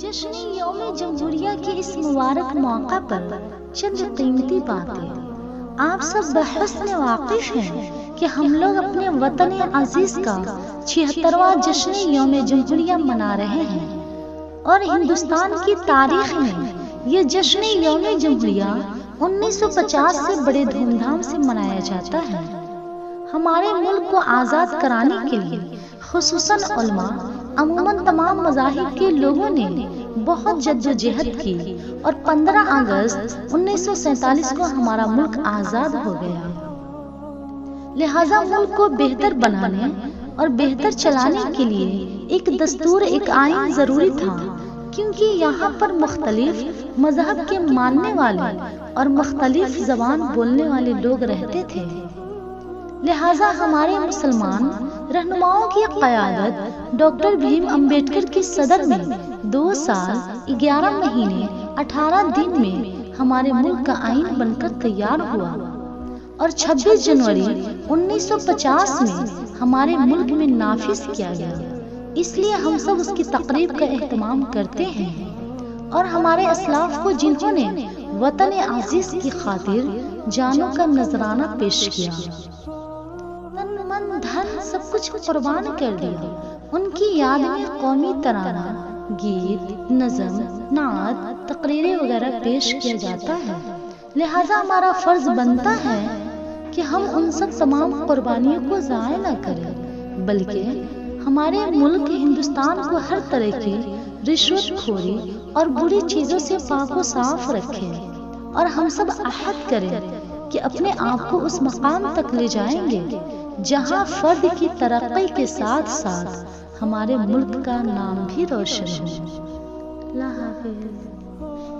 जश्न यौम जमहूरिया के इस मुबारक मौका पर चंद कीमती बातें। आप सब बहस्न वाकिफ हैं कि हम लोग अपने वतन अजीज का 76वां जश्न यौम जमहूरिया मना रहे हैं और हिंदुस्तान की तारीख में ये जश्न यौम जमहूरिया 1950 से बड़े धूमधाम से मनाया जाता है। हमारे मुल्क को आज़ाद कराने के लिए खुसूसन उलमा अमूमन तमाम मज़ाहिब के लोगों ने बहुत जद्दोजहद की और 15 अगस्त 1947 को हमारा मुल्क आज़ाद हो गया। लिहाजा मुल्क को बेहतर बनाने और बेहतर चलाने के लिए एक दस्तूर, एक आईन ज़रूरी था, क्योंकि यहाँ पर मुख्तलिफ मजहब के मानने वाले और मुख्तलिफ ज़बान बोलने वाले लोग रहते थे। लिहाजा हमारे मुसलमान रहनुमाओं की क़यादत डॉक्टर भीम अम्बेडकर की सदर में 2 साल 11 महीने 18 दिन में हमारे मुल्क का आईन बनकर तैयार हुआ और 26 जनवरी 1950 में हमारे मुल्क में नाफिज किया गया। इसलिए हम सब उसकी तकरीब का एहतमाम करते हैं और हमारे असलाफ को जिन्होंने वतन अजीज की खातिर जानों का नजराना पेश किया, मन धन सब कुछ कुर्बान कर दिया, उनकी याद में कौमी तराना, गीत, नज़म, नात, तकरीरें वगैरह पेश किया जाता है। लिहाजा हमारा फर्ज बनता है कि हम उन सब तमाम कुर्बानियों को ज़ाया न करें, बल्कि हमारे मुल्क हिंदुस्तान को हर तरह की रिश्वतखोरी और बुरी चीज़ों से पाको साफ रखें और हम सब अहद करें कि अपने आप को उस मकाम तक ले जाएंगे जहाँ फर्द की तरक्की के साथ साथ हमारे मुल्क का नाम भी रोशन हो। अल्लाह हाफ़िज़।